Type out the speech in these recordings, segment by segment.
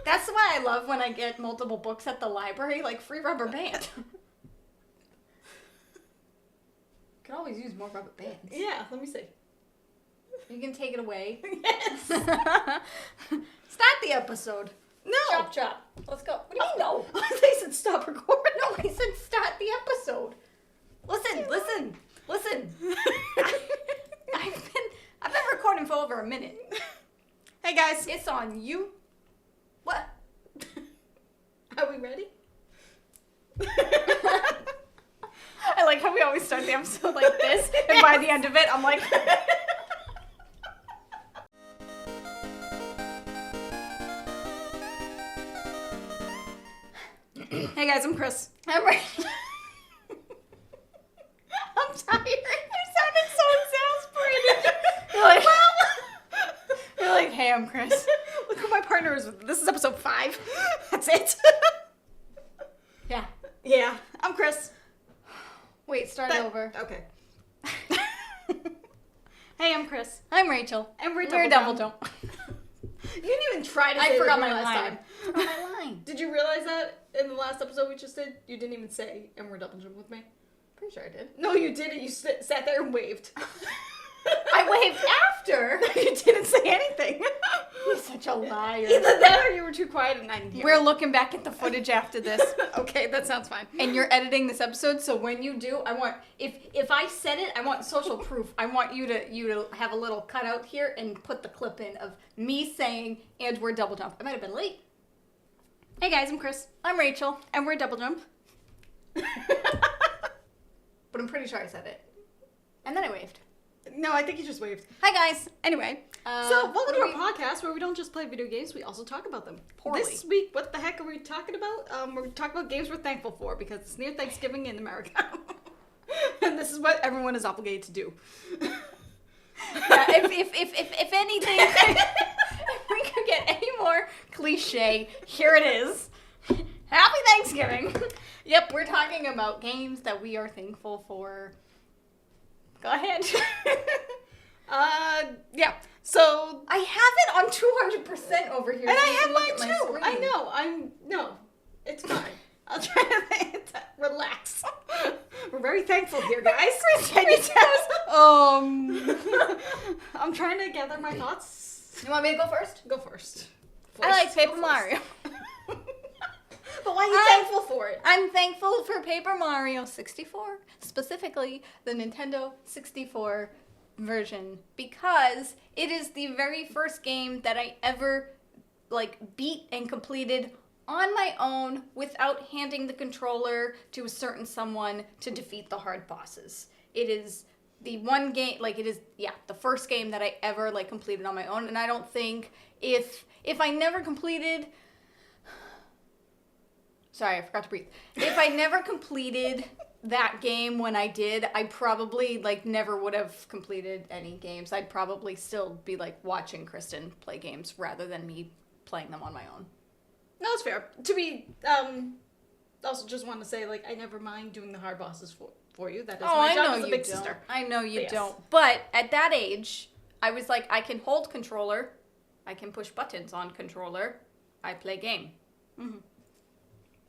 That's why I love when I get multiple books at the library, like free rubber band. Could always use more rubber bands. Yeah, let me see. You can take it away. Yes. Start the episode. No. Chop, chop. Let's go. What do you mean no? They said stop recording. No, I said start the episode. Listen. I've been recording for over a minute. Hey guys. It's on you. What? Are we ready? I like how we always start the episode like this, and by the end of it, I'm like... Hey guys, I'm Kris. I'm ready. I'm tired. You sounded so exasperated. You're like, you're like, hey, I'm Kris. Look who my partner is with. This is episode 5. That's it. Yeah. Yeah, I'm Kris. Wait, start over. Okay. Hey, I'm Kris. I'm Rachel. And we're double jump. You didn't even try to say I forgot it my last line. time. My line. Did you realize that in the last episode we just did? You didn't even say, and we're double jump with me. Pretty sure I did. No, you didn't. You sat there and waved. I waved after. You didn't say anything. You're such a liar. Either that or you were too quiet and I didn't hear. We're looking back at the footage after this. Okay, that sounds fine. And you're editing this episode, so when you do, I want if I said it, I want social proof. I want you to have a little cutout here and put the clip in of me saying and we're double jump. I might have been late. Hey guys, I'm Kris. I'm Rachel, And we're double jump. but I'm pretty sure I said it. And then I waved. No, I think you just waved. Hi guys. Anyway, Uh, so welcome what to are our podcast where we don't just play video games, we also talk about them. Poorly. This week, what the heck are we talking about? We're talking about games we're thankful for because it's near Thanksgiving in America. And this is what everyone is obligated to do. Yeah, if anything, if we could get any more cliche, here it is. Happy Thanksgiving. Yep, we're talking about games that we are thankful for. Go ahead. Yeah. So I have it on 200% over here. and so I you have can look mine at my too. screen. I know. No, it's fine. I'll try to relax. We're very thankful here, guys. Can you tell? I'm trying to gather my thoughts. You want me to go first? Go first. I like Paper Go first. Mario. But why are you thankful for it? I'm thankful for Paper Mario 64, specifically the Nintendo 64 version, because it is the very first game that I ever beat and completed on my own without handing the controller to a certain someone to defeat the hard bosses. It is the one game, the first game that I ever completed on my own, and I don't think if I never completed. Sorry, I forgot to breathe. If I never completed that game when I did, I probably never would have completed any games. I'd probably still be watching Kristen play games rather than me playing them on my own. No, it's fair. To be, also just want to say, I never mind doing the hard bosses for you. That is my job as a big sister. I know you Yes. don't. But at that age, I was I can hold controller, I can push buttons on controller, I play game. Mm-hmm.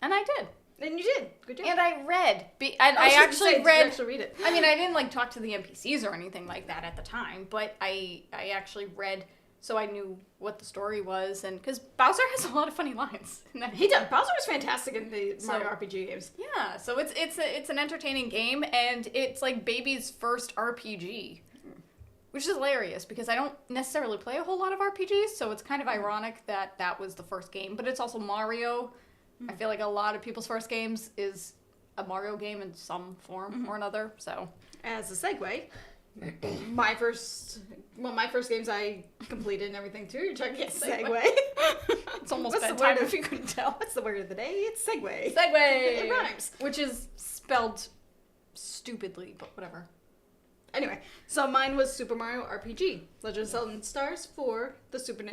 And I did. And you did. Good job. And I read. Did I you actually read it? I mean, I didn't talk to the NPCs or anything like that at the time, but I actually read, so I knew what the story was, and because Bowser has a lot of funny lines. He does. Bowser was fantastic in the Mario RPG games. Yeah, so it's an entertaining game, and it's baby's first RPG, which is hilarious because I don't necessarily play a whole lot of RPGs, so it's kind of ironic that that was the first game, but it's also Mario. I feel like a lot of people's first games is a Mario game in some form or another, so. As a segue, my first games I completed and everything too. You're trying to get segue. It's almost What's the bedtime word if you couldn't tell. What's the word of the day? It's segue. Segue! It rhymes. Which is spelled stupidly, but whatever. Anyway, so mine was Super Mario RPG. Legend of Zelda Stars for the Super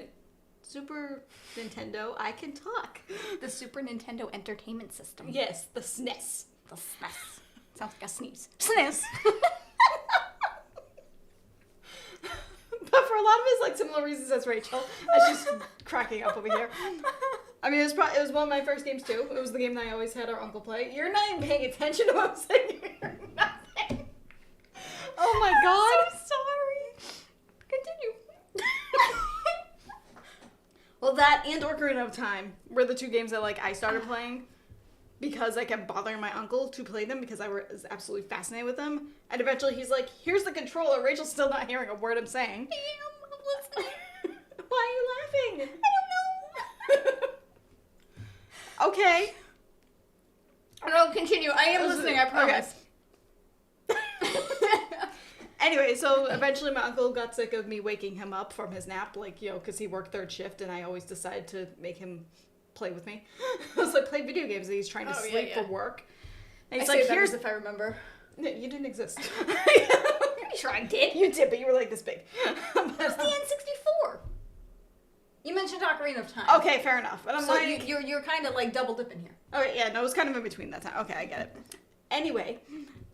Nintendo. I can talk. The Super Nintendo Entertainment System. Yes, the SNES. The SNES. Sounds like a sneeze. SNES. But for a lot of his similar reasons as Rachel, as she's cracking up over here. I mean, it was one of my first games too. It was the game that I always had our uncle play. You're not even paying attention to what I'm saying. You're nothing. Oh my god. I'm so sorry. Continue. Well, that and Ocarina of Time were the two games that I started playing because I kept bothering my uncle to play them because I was absolutely fascinated with them. And eventually he's like, "Here's the controller." Rachel's still not hearing a word I'm saying. I'm listening. Why are you laughing? I don't know. Okay. No, continue. I am listening, I promise. Anyway, so eventually my uncle got sick of me waking him up from his nap, because he worked third shift, and I always decided to make him play with me. I was like, play video games, and he's trying to sleep for work. And he's like, here's... if I remember. No, you didn't exist. Pretty sure I did. You did, but you were like this big. It was the N64. You mentioned Ocarina of Time. Okay, fair enough. But I'm so you're kind of double dipping here. Okay, yeah, no, it was kind of in between that time. Okay, I get it. Anyway,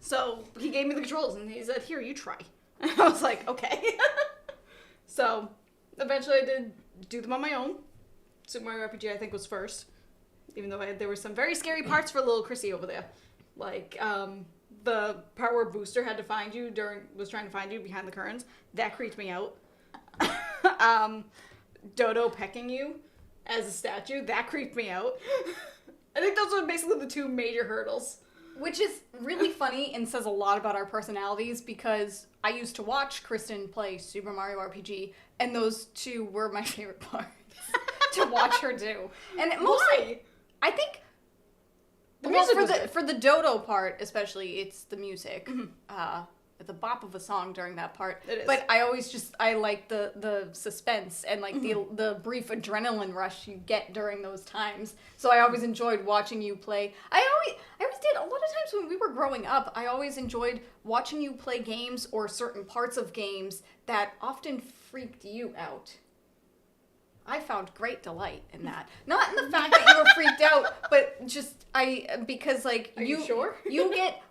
so he gave me the controls and he said, "Here, you try." And I was like, okay. So eventually I did do them on my own. Super Mario RPG I think was first, even though there were some very scary parts for little Chrissy over there, the part where Booster had to find you was trying to find you behind the curtains. That creeped me out. Dodo pecking you as a statue, that creeped me out. I think those were basically the two major hurdles. Which is really funny and says a lot about our personalities because I used to watch Kristen play Super Mario RPG, and those two were my favorite parts to watch her do. And mostly, I think, for the Dodo part especially, it's the music. The bop of a song during that part. It is. But I like the suspense and the brief adrenaline rush you get during those times. So I always enjoyed watching you play. I always did. A lot of times when we were growing up, I always enjoyed watching you play games or certain parts of games that often freaked you out. I found great delight in that. Not in the fact that you were freaked out, but just because Are you sure? you get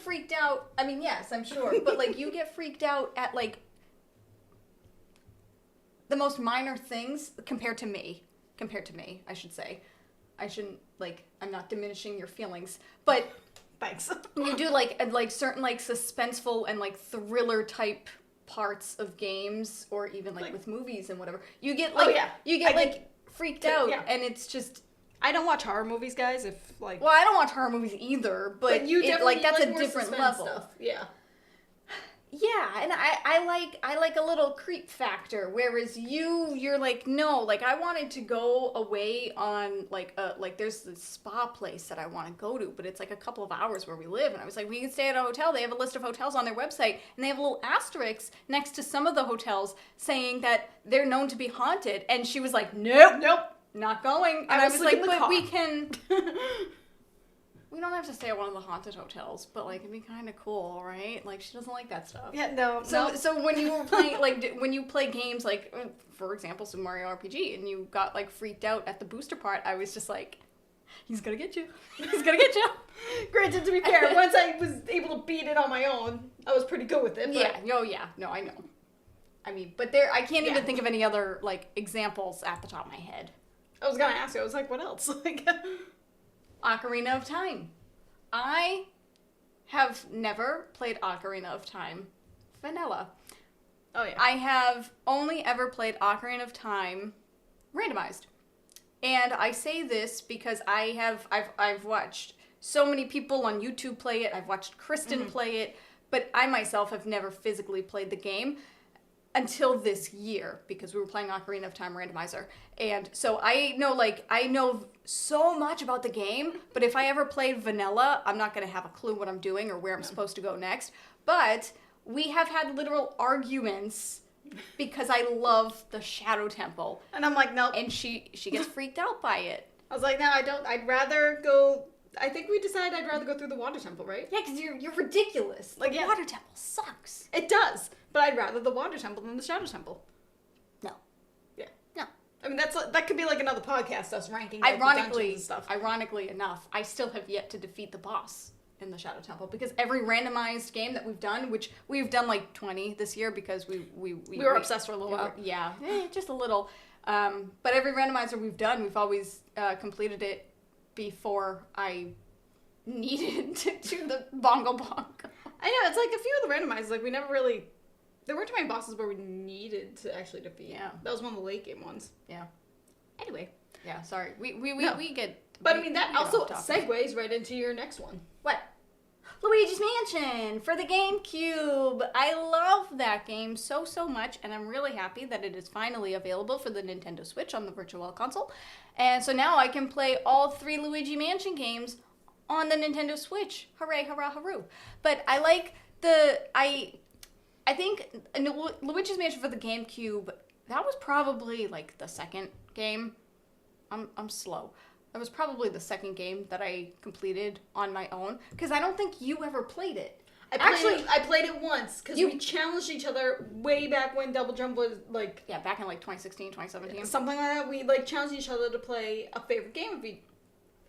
freaked out. I mean, yes, I'm sure, but you get freaked out at the most minor things compared to me, I should say. I shouldn't I'm not diminishing your feelings, but thanks. You do certain suspenseful and thriller type parts of games or even with movies and whatever. You get freaked out and it's just I don't watch horror movies, guys, well, I don't watch horror movies either, but you definitely that's a different level. Stuff. Yeah. Yeah, and I like a little creep factor, whereas you're no, I wanted to go away on there's this spa place that I want to go to, but it's a couple of hours where we live, and I was like, we can stay at a hotel. They have a list of hotels on their website, and they have a little asterisk next to some of the hotels saying that they're known to be haunted, and she was like, nope, not going, and I was like, but we can. We don't have to stay at one of the haunted hotels, but it'd be kind of cool, right? She doesn't like that stuff. Yeah, no. So when you were playing, when you play games for example, Super Mario RPG, and you got freaked out at the booster part, I was just like, he's gonna get you. He's gonna get you. Granted, to be fair, once I was able to beat it on my own, I was pretty good with it. But... Yeah. No, I know. I mean, but I can't even think of any other examples at the top of my head. I was gonna ask you. I was like, what else? Ocarina of Time. I have never played Ocarina of Time vanilla. Oh yeah. I have only ever played Ocarina of Time randomized. And I say this because I've watched so many people on YouTube play it. I've watched Kristen play it, but I myself have never physically played the game until this year because we were playing Ocarina of Time randomizer. And so I know so much about the game, but if I ever played vanilla, I'm not going to have a clue what I'm doing or where I'm supposed to go next. But we have had literal arguments because I love the Shadow Temple. And I'm like, nope. And she gets freaked out by it. I was like, no, I don't. I'd rather go. I think we decided I'd rather go through the Water Temple, right? Yeah, because you're ridiculous. The Water Temple sucks. It does, but I'd rather the Water Temple than the Shadow Temple. No. Yeah. No. I mean, that could be another podcast, us ranking ironically, and stuff. Ironically enough, I still have yet to defeat the boss in the Shadow Temple because every randomized game that we've done, which we've done 20 this year because we were obsessed for a little while. Yeah, just a little. But every randomizer we've done, we've always completed it before I needed to do the bongo bongo. I know, it's like a few of the randomizers, like we never really, there weren't too many bosses where we needed to actually defeat. Yeah. That was one of the late game ones. Yeah. Anyway. Yeah, sorry. We get... But I mean, that we get also off topic. segues right into your next one. What? Luigi's Mansion for the GameCube. I love that game so much, and I'm really happy that it is finally available for the Nintendo Switch on the Virtual Console. And so now I can play all 3 Luigi Mansion games on the Nintendo Switch. Hooray, hurrah, hooroo. But I like I think Luigi's Mansion for the GameCube, that was probably like the second game. I'm slow. That was probably the second game that I completed on my own, because I don't think you ever played it. I played it once, because we challenged each other way back when Double Jump was, like... Yeah, back in, like, 2016, 2017. Something like that. We, like, challenged each other to play a favorite game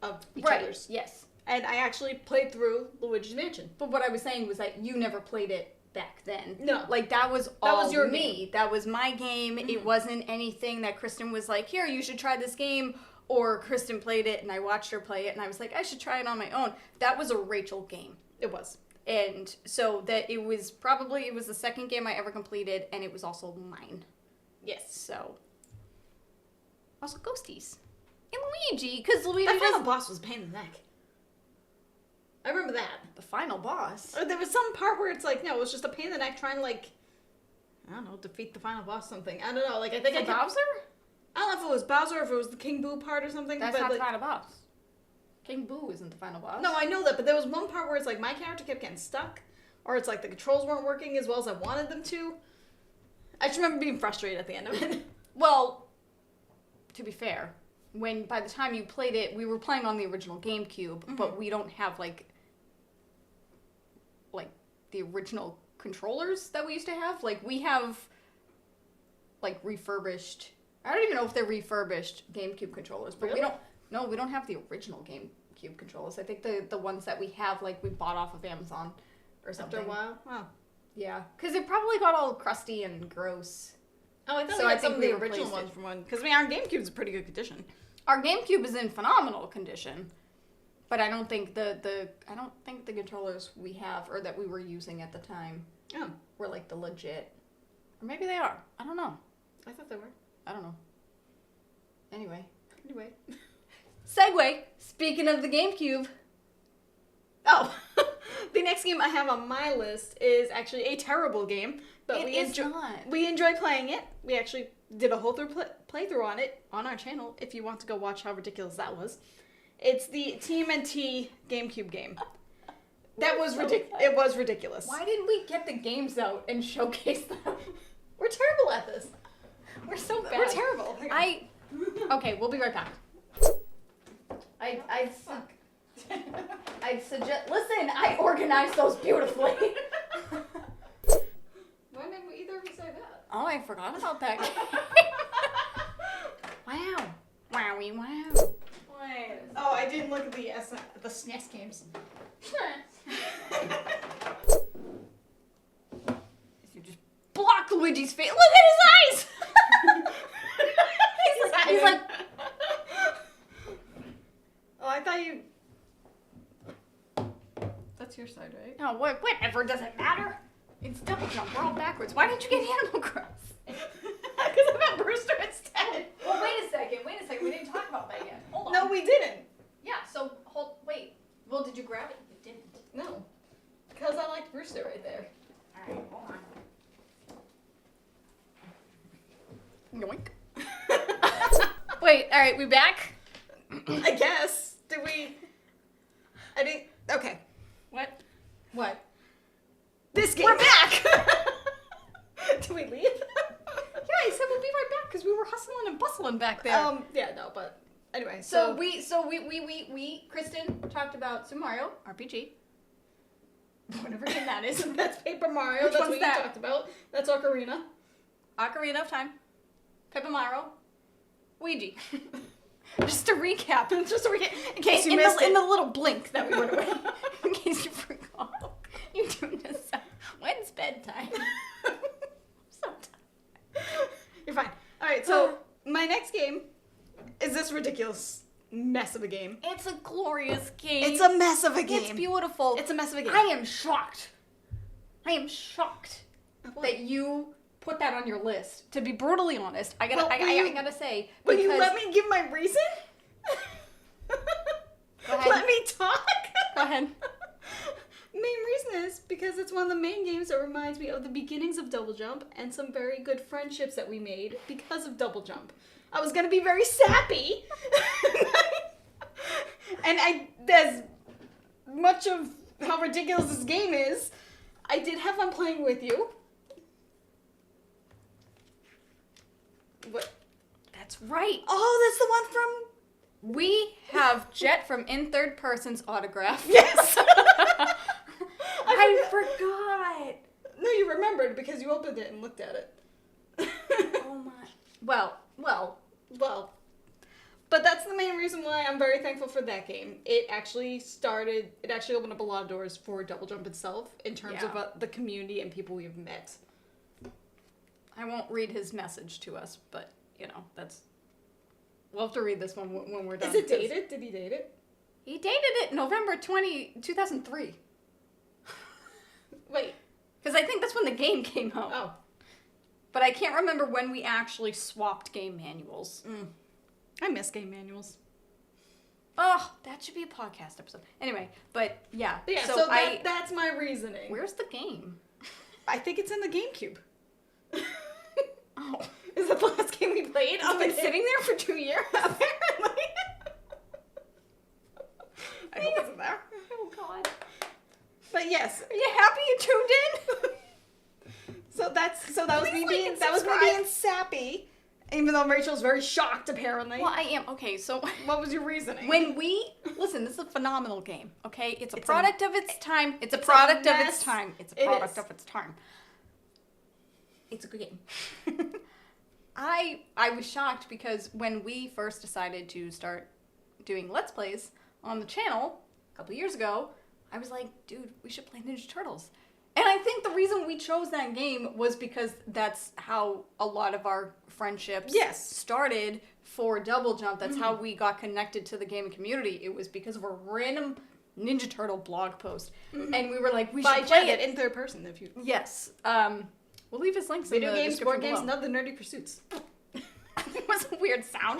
of each other's. Yes. And I actually played through Luigi's Mansion. But what I was saying was that you never played it back then. No. Like, that was your me. Game. That was my game. Mm-hmm. It wasn't anything that Kristen was like, here, you should try this game. Or Kristen played it, and I watched her play it, and I was like, I should try it on my own. That was a Rachel game. It was. And so that it was the second game I ever completed, and it was also mine. Yes. So. Also Ghosties. And Luigi, because Luigi that final boss was a pain in the neck. I remember that. The final boss? Or there was some part where it's like, no, it was just a pain in the neck trying to, like, I don't know, defeat the final boss or something. I don't know, like, I think Bowser? I don't know if it was Bowser or if it was the King Boo part or something. That's but not like, the final boss. King Boo isn't the final boss. No, I know that, but there was one part where it's like my character kept getting stuck, or it's like the controls weren't working as well as I wanted them to. I just remember being frustrated at the end of it. Well, to be fair, by the time you played it, we were playing on the original GameCube, mm-hmm. but we don't have like the original controllers that we used to have. Like, we have like refurbished. I don't even know if they're refurbished GameCube controllers, but really? we don't have the original GameCube controllers. I think the ones that we have, like, we bought off of Amazon or something. After a while? Wow. Yeah, because it probably got all crusty and gross. Oh, I thought we had some of the original ones from one. Because, I mean, our GameCube's in pretty good condition. Our GameCube is in phenomenal condition, but I don't think the controllers we have, or that we were using at the time, were, like, the legit. Or maybe they are. I don't know. I thought they were. I don't know. Anyway. Segue. Speaking of the GameCube. Oh. The next game I have on my list is actually a terrible game. But we enjoy playing it. We actually did a whole playthrough on it on our channel, if you want to go watch how ridiculous that was. It's the TMNT GameCube game. That was ridiculous. It was ridiculous. Why didn't we get the games out and showcase them? We're terrible at this. We're so bad. We're terrible. Okay, we'll be right back. I'd suggest. Listen, I organized those beautifully. Why didn't either of you say that? Oh, I forgot about that. Wow. Wowie wow. Wait. Oh, I didn't look at the SNES games. You just block Luigi's face. Look at his eyes. He's like. Oh, I thought you. That's your side, right? No, whatever. Doesn't matter. It's Double Jump. We're all backwards. Why didn't you get Animal Crossing? Because I got Brewster instead. Well, wait a second. We didn't talk about that yet. Hold on. No, we didn't. Yeah. So wait. Well, did you grab it? You didn't. No. Because I liked Brewster right there. All right. Hold on. Yoink. Wait. All right. We back? I guess. Did we? I didn't. Okay. What? This game. We're back. Did we leave? Yeah, I said we'll be right back because we were hustling and bustling back there. Yeah, no, but anyway. So we Kristen talked about Super Mario RPG. Whatever game that is. That's Paper Mario. Which That's one's what that? you talked about. That's Ocarina. Ocarina of Time. Paper Mario. Ouija. Just to recap. In case you missed it. In the little blink that we went away. In case you forgot. You doing this. When's bedtime? I'm so tired. You're fine. Alright, so my next game is this ridiculous mess of a game. It's a glorious game. It's a mess of a game. It's beautiful. It's a mess of a game. I am shocked that you put that on your list. To be brutally honest, I gotta say. Will you let me give my reason? Go ahead. Let me talk. Go ahead. Main reason is because it's one of the main games that reminds me of the beginnings of Double Jump and some very good friendships that we made because of Double Jump. I was gonna be very sappy, and as much of how ridiculous this game is, I did have fun playing with you. What? That's right. Oh, that's the one from... We have Jet from In Third Person's autograph. Yes! I forgot. No, you remembered because you opened it and looked at it. Oh my. Well. But that's the main reason why I'm very thankful for that game. It actually opened up a lot of doors for Double Jump itself in terms of the community and people we've met. I won't read his message to us, but, we'll have to read this one when we're done. Is it dated? Did he date it? He dated it November 2003. Wait. Because I think that's when the game came out. Oh. But I can't remember when we actually swapped game manuals. I miss game manuals. Oh, that should be a podcast episode. Anyway, but yeah. So that's my reasoning. Where's the game? I think it's in the GameCube. Oh. Is that the last game we played? It's been sitting there for 2 years. Apparently. I hope it's in there. Oh, God. But yes. Are you happy you tuned in? That was me being sappy, even though Rachel's very shocked apparently. Well, I am. Okay, so what was your reasoning? Listen, this is a phenomenal game. Okay, it's a product of its time. It's a It's product a of mess. its time. It's a It product is. of its time. It's a good game. I was shocked because when we first decided to start doing Let's Plays on the channel a couple years ago, I was like, dude, we should play Ninja Turtles. And I think the reason we chose that game was because that's how a lot of our friendships started for Double Jump. That's how we got connected to the gaming community. It was because of a random Ninja Turtle blog post. And we were like, we should play it in third person if you... Yes. We'll leave his links in the Video games, board description games, below. and other nerdy pursuits. It was a weird sound.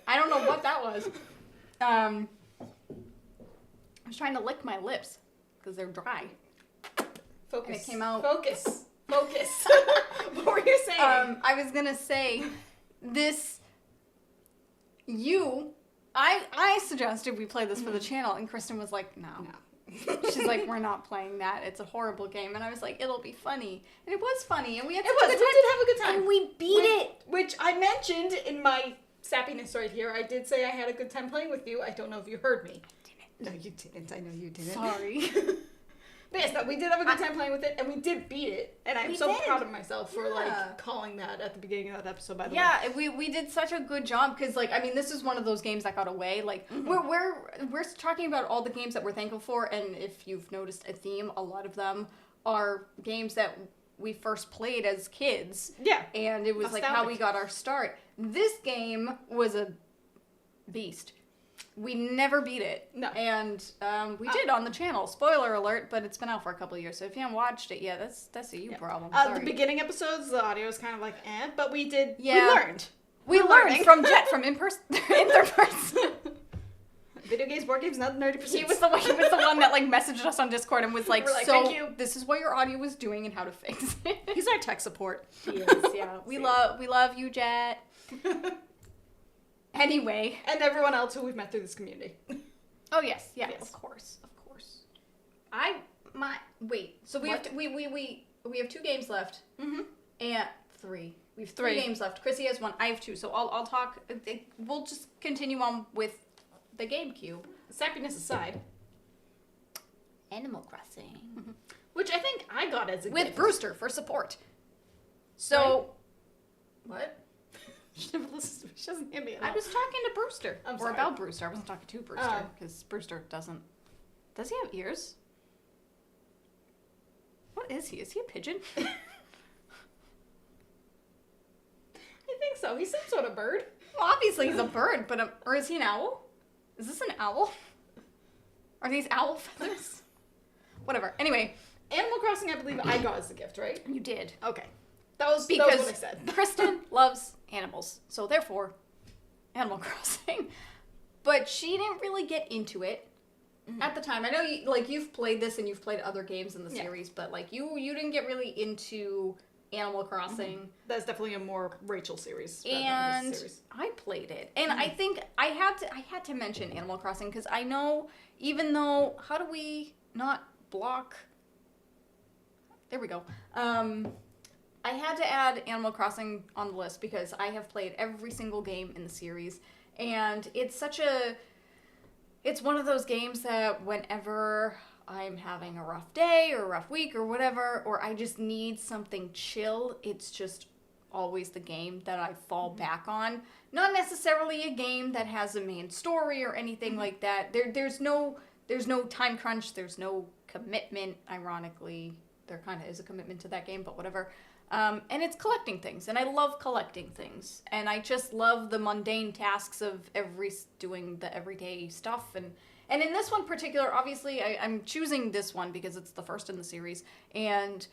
I don't know what that was. I was trying to lick my lips because they're dry. Focus. And it came out. Focus. What were you saying? I was gonna say this. I suggested we play this for the channel, and Kristen was like, no. She's like, we're not playing that. It's a horrible game. And I was like, it'll be funny. And it was funny. And we had We did have a good time. And we beat it. Which I mentioned in my sappiness right here. I did say I had a good time playing with you. I don't know if you heard me. No, you didn't. I know you didn't. Sorry. But yes, no, we did have a good time playing with it, and we did beat it. And I'm so proud of myself for calling that at the beginning of that episode. By the way, yeah, we did such a good job because this is one of those games that got away. We're talking about all the games that we're thankful for, and if you've noticed a theme, a lot of them are games that we first played as kids. Yeah, and it was nostalgic. like how we got our start. This game was a beast. We never beat it. No. And we did on the channel. Spoiler alert, but it's been out for a couple of years. So if you haven't watched it yet, that's a you problem. Sorry. The beginning episodes, the audio is kind of like but we did, Yeah. we learned. We learned from Jet from in third person. Video games, board games, not nerdy pursuits. He was the one that messaged us on Discord and was like, We're like, so thank you. this is what your audio was doing and how to fix it. He's our tech support. He is, yeah. We love you, Jet. Anyway. And everyone else who we've met through this community. Oh yes, yeah, yes. of course. So we have we have 2 games left. Mm-hmm. And 3. We have 3 games left. Chrissy has 1. I have 2. So I'll talk. We'll just continue on with the GameCube. Sappiness aside. Animal Crossing. Mm-hmm. Which I think I got as a with gift. Brewster for support. So what? She doesn't hear me at all. I was talking to Brewster. I'm or sorry. about Brewster. I wasn't talking to Brewster because Brewster doesn't. Does he have ears? What is he? Is he a pigeon? so. He's some sort of bird. Well, obviously he's a bird, but or is he an owl? Is this an owl? Are these owl feathers? Whatever. Anyway. Animal Crossing, I believe I got as a gift, right? You did. Okay. That was what I said. Kristen loves animals, so therefore, Animal Crossing. But she didn't really get into it at the time. I know you've played this and you've played other games in the series, but like you didn't get really into Animal Crossing. That's definitely a more Rachel series. And I played it, and I think I had to mention Animal Crossing because I know even though how do we not block? There we go. I had to add Animal Crossing on the list because I have played every single game in the series, and it's one of those games that whenever I'm having a rough day or a rough week or whatever, or I just need something chill, it's just always the game that I fall back on. Not necessarily a game that has a main story or anything like that. There's no time crunch, there's no commitment, ironically. There kind of is a commitment to that game, but whatever. And it's collecting things, and I love collecting things. And I just love the mundane tasks of doing the everyday stuff. And in this one particular, obviously, I'm choosing this one because it's the first in the series. And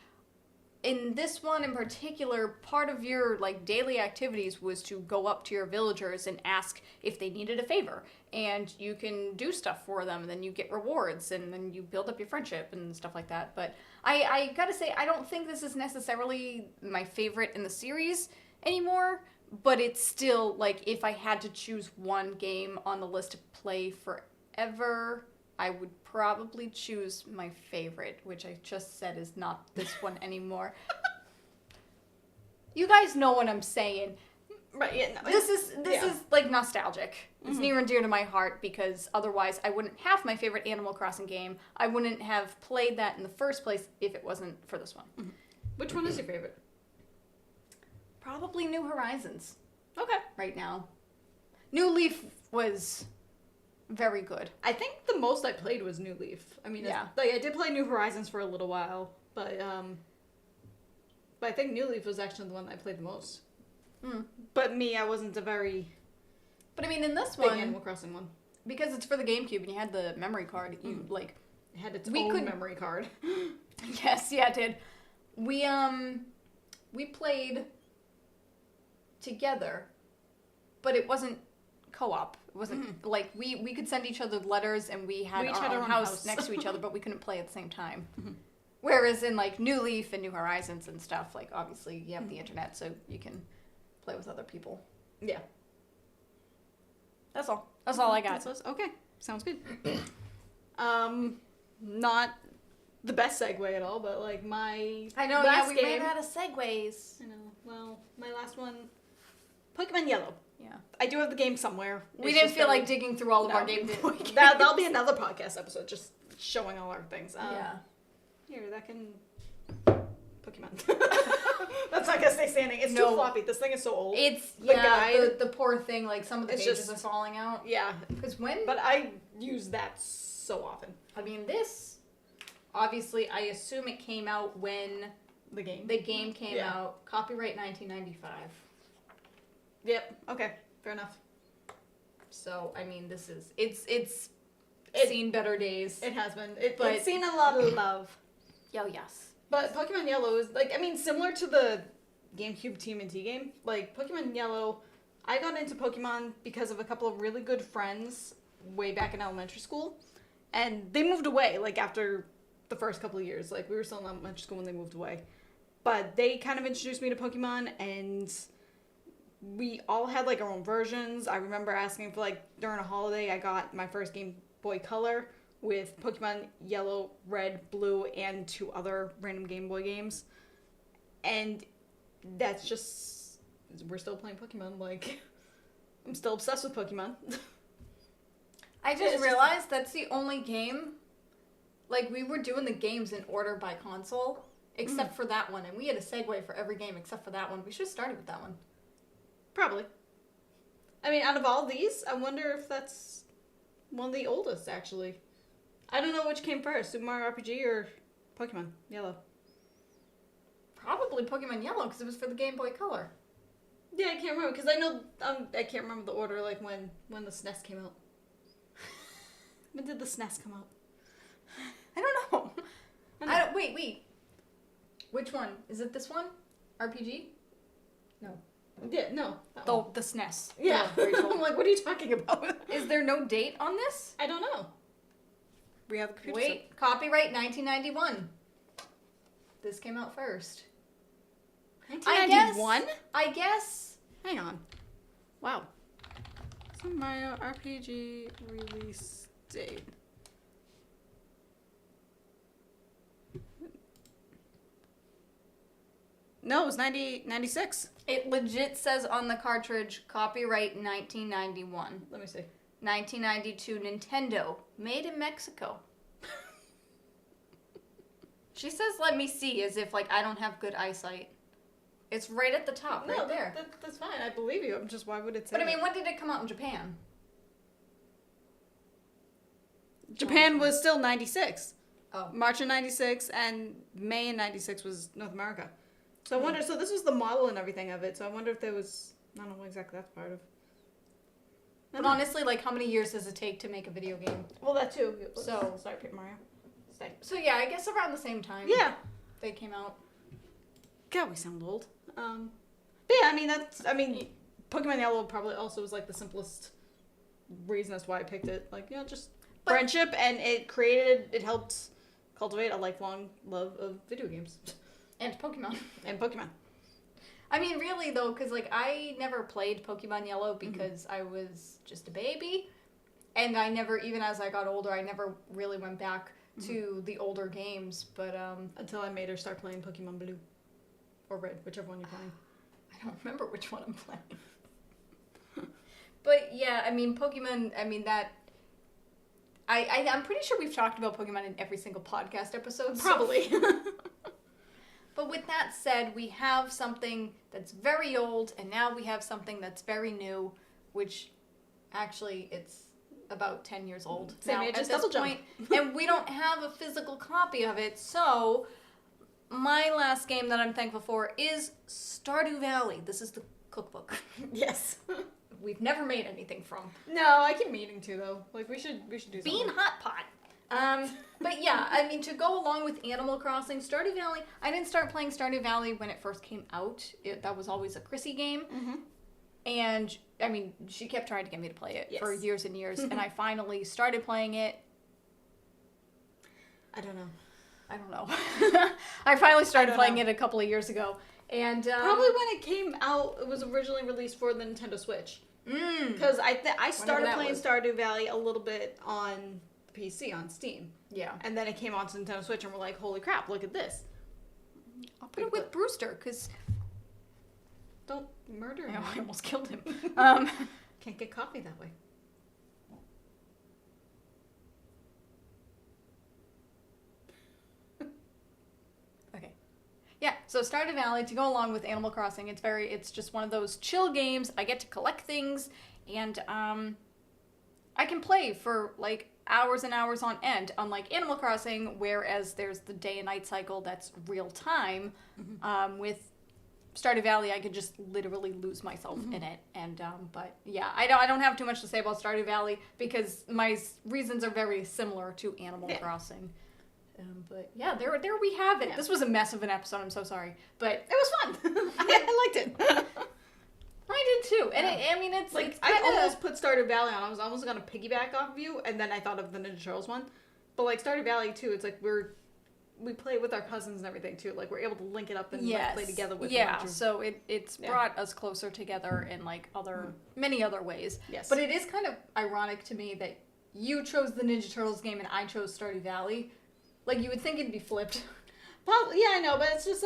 in this one in particular, part of your like daily activities was to go up to your villagers and ask if they needed a favor. And you can do stuff for them, and then you get rewards, and then you build up your friendship and stuff like that. But I gotta say, I don't think this is necessarily my favorite in the series anymore, but it's still, like, if I had to choose one game on the list to play forever, I would probably choose my favorite, which I just said is not this one anymore. You guys know what I'm saying. Right, yeah, no, this is like nostalgic. It's near and dear to my heart because otherwise I wouldn't have my favorite Animal Crossing game. I wouldn't have played that in the first place if it wasn't for this one. Which one is your favorite? Probably New Horizons. Okay. Right now. New Leaf was very good. I think the most I played was New Leaf. I mean, I did play New Horizons for a little while, but I think New Leaf was actually the one that I played the most. But I wasn't a very But I mean, in this big one, Animal Crossing one. Because it's for the GameCube and you had the memory card, you like it had its own memory card. Yes, yeah, it did. We played together, but it wasn't co-op. It wasn't like we could send each other letters and we had our own house next to each other, but we couldn't play at the same time. Whereas in like New Leaf and New Horizons and stuff, like obviously you have the internet, so you can play with other people. Yeah. That's all. That's all I got. Okay, sounds good. Not the best segue at all, but like my last we ran out of segues. I know. Well, my last one, Pokemon Yellow. Yeah. I do have the game somewhere. We didn't feel like digging through all of our game boy games. That'll be another podcast episode, just showing all our things. Yeah. Here, that can... Pokemon. That's not gonna stay standing. It's too floppy. This thing is so old. It's, the poor thing, like some of the pages are falling out. Yeah. But I use that so often. I mean, this, obviously, I assume it came out when... The game came out. Copyright 1995. Yep. Okay. Fair enough. So, I mean, it's seen better days. It has been. It's seen a lot of love. Oh, yes. But Pokemon Yellow is, like, I mean, similar to the GameCube TMNT game. Like, Pokemon Yellow, I got into Pokemon because of a couple of really good friends way back in elementary school. And they moved away, like, after the first couple of years. Like, we were still in elementary school when they moved away. But they kind of introduced me to Pokemon, and we all had, like, our own versions. I remember asking for, like, during a holiday, I got my first Game Boy Color with Pokemon Yellow, Red, Blue, and 2 other random Game Boy games. And that's just... We're still playing Pokemon. Like, I'm still obsessed with Pokemon. I just realized that's the only game... Like, we were doing the games in order by console, except for that one. And we had a segue for every game except for that one. We should have started with that one. Probably. I mean, out of all these, I wonder if that's one of the oldest, actually. I don't know which came first, Super Mario RPG or Pokemon Yellow. Probably Pokemon Yellow, because it was for the Game Boy Color. Yeah, I can't remember, because I know, I can't remember the order, like, when the SNES came out. When did the SNES come out? I don't know. I know. Wait. Which one? Is it this one? RPG? No. Yeah, no. The SNES. Yeah. Oh, Rachel. I'm like, what are you talking about? Is there no date on this? I don't know. We have the computer. Wait, copyright 1991. This came out first. 1991? I guess. Hang on. Wow. Super Mario RPG release date. No, it was 96. It legit says on the cartridge, copyright 1991. Let me see. 1992 Nintendo, made in Mexico. She says, let me see, as if, like, I don't have good eyesight. It's right at the top, right there. That's fine. I believe you. I'm just, why would it say But, I mean, when did it come out in Japan? Japan was still 96. Oh. March of 96 and May of 96 was North America. So I wonder, so this was the model and everything of it, so I wonder if there was, I don't know what exactly that's part of. But honestly, like, how many years does it take to make a video game? Well, that too. So, sorry, Paper Mario. Stay. So yeah, I guess around the same time. Yeah. They came out. God, we sound old. But yeah, Pokemon Yellow probably also was like the simplest reason as why I picked it. Like, just friendship, and it helped cultivate a lifelong love of video games. And Pokemon. I mean, really, though, because, like, I never played Pokemon Yellow because I was just a baby. And I never, even as I got older, I never really went back to the older games. But, until I made her start playing Pokemon Blue. Or Red, whichever one you're playing. I don't remember which one I'm playing. But, yeah, I mean, Pokemon, that... I'm pretty sure we've talked about Pokemon in every single podcast episode. Probably. So. But with that said, we have something that's very old, and now we have something that's very new, which actually it's about 10 years old now at this point. And we don't have a physical copy of it, so my last game that I'm thankful for is Stardew Valley. This is the cookbook. Yes. We've never made anything from. No, I keep meaning to, though. Like, we should do something. Bean Hot Pot. But yeah, I mean, to go along with Animal Crossing, Stardew Valley, I didn't start playing Stardew Valley when it first came out. That was always a Chrissy game. Mm-hmm. And, I mean, she kept trying to get me to play it for years and years, and I finally started playing it. I don't know. I finally started playing it a couple of years ago. And probably when it came out, it was originally released for the Nintendo Switch. Because I started playing Stardew Valley a little bit on the PC, on Steam. Yeah. And then it came onto Nintendo Switch, and we're like, holy crap, look at this. I'll put it with Brewster, because... Don't murder him. I almost killed him. Can't get coffee that way. Okay. Yeah, so Stardew Valley, to go along with Animal Crossing, it's just one of those chill games. I get to collect things, and I can play for, like, hours and hours on end, unlike Animal Crossing, whereas there's the day and night cycle that's real time. With Stardew Valley, I could just literally lose myself in it. And but yeah, I don't have too much to say about Stardew Valley because my reasons are very similar to Animal Crossing. But yeah, there we have it. Yeah. This was a mess of an episode. I'm so sorry, but it was fun. I liked it. I did too, and it's like I almost put Stardew Valley on. I was almost gonna piggyback off of you, and then I thought of the Ninja Turtles one. But like Stardew Valley too, it's like we play with our cousins and everything too. Like we're able to link it up and like, play together with. Yeah, so it's brought us closer together in like many other ways. Yes, but it is kind of ironic to me that you chose the Ninja Turtles game and I chose Stardew Valley. Like you would think it'd be flipped. Probably, yeah, I know, but it's just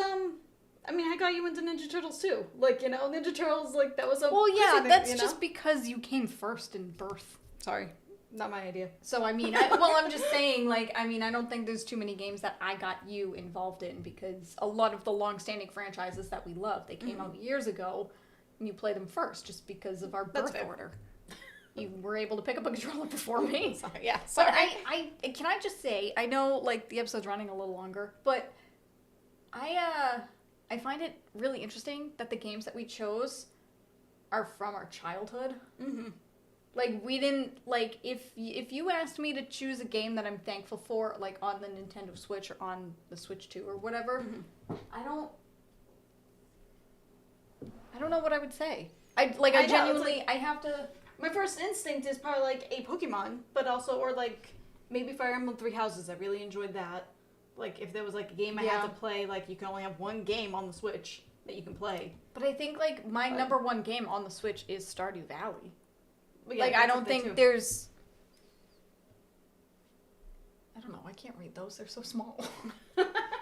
I mean, I got you into Ninja Turtles too. Like, Ninja Turtles, like, that was a... Well, yeah, that's just because you came first in birth. Sorry. Not my idea. So, I mean, I'm just saying, like, I mean, I don't think there's too many games that I got you involved in because a lot of the long-standing franchises that we love, they came out years ago and you play them first just because of our birth order. You were able to pick up a controller before me. Sorry, yeah. Sorry. But can I just say, I know, like, the episode's running a little longer, but I find it really interesting that the games that we chose are from our childhood. Mm-hmm. Like, we didn't, like, if you asked me to choose a game that I'm thankful for, like, on the Nintendo Switch or on the Switch 2 or whatever, I don't know what I would say. I genuinely, like, I have to... My first instinct is probably, like, a Pokemon, but also, or, like, maybe Fire Emblem Three Houses. I really enjoyed that. Like, if there was, like, a game I had to play, like, you can only have one game on the Switch that you can play. But I think, like, my number one game on the Switch is Stardew Valley. Yeah, like, I don't think there's... I don't know. I can't read those. They're so small.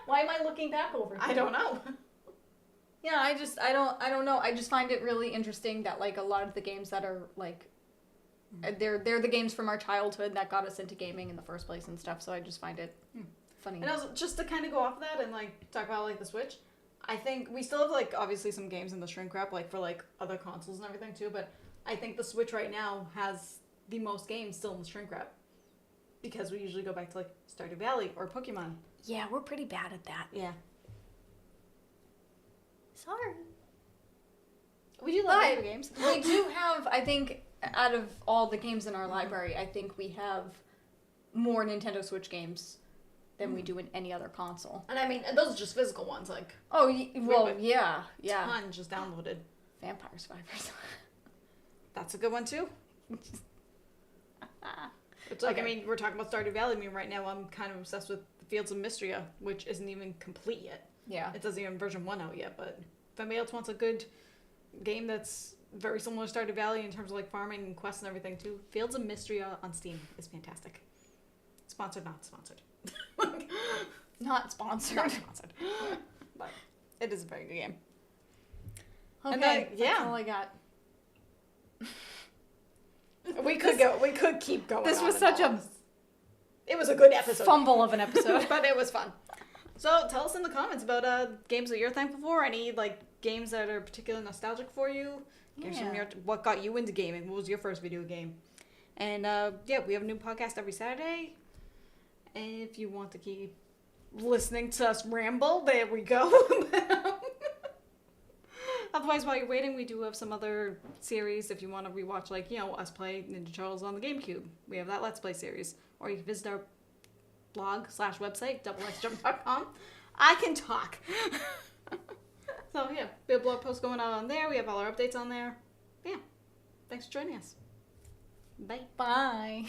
Why am I looking back over here? I don't know. Yeah, I don't know. I just find it really interesting that, like, a lot of the games that are, like, they're the games from our childhood that got us into gaming in the first place and stuff, so I just find it funny. And also, just to kind of go off of that and, like, talk about, like, the Switch, I think we still have, like, obviously some games in the shrink wrap, like, for, like, other consoles and everything, too, but I think the Switch right now has the most games still in the shrink wrap. Because we usually go back to, like, Stardew Valley or Pokemon. Yeah, we're pretty bad at that. Yeah. Sorry. We do love video games. We do have, I think, out of all the games in our library, I think we have more Nintendo Switch games than we do in any other console. And I mean, and those are just physical ones, like... Oh, well, yeah. Ton just downloaded. Vampire Survivors. That's a good one, too. It's like, I mean, we're talking about Stardew Valley. I mean, right now I'm kind of obsessed with the Fields of Mystria, which isn't even complete yet. Yeah. It doesn't even version 1 out yet, but if anybody else wants a good game that's very similar to Stardew Valley in terms of, like, farming and quests and everything, too, Fields of Mystria on Steam is fantastic. Sponsored, not sponsored. Not sponsored. Not sponsored. But it is a very good game. Okay, and then, that's all I got. We could keep going. This was such a... It was a good episode. Fumble of an episode. But it was fun. So tell us in the comments about games that you're thankful for. Any, like, games that are particularly nostalgic for you. Games from what got you into gaming. What was your first video game? And yeah, we have a new podcast every Saturday. And if you want to keep listening to us ramble, there we go. Otherwise, while you're waiting, we do have some other series. If you want to rewatch, like, you know, us play Ninja Turtles on the GameCube, we have that Let's Play series. Or you can visit our blog/website, xjump.com. I can talk. So, yeah, we have blog posts going out on there. We have all our updates on there. Yeah. Thanks for joining us. Bye. Bye.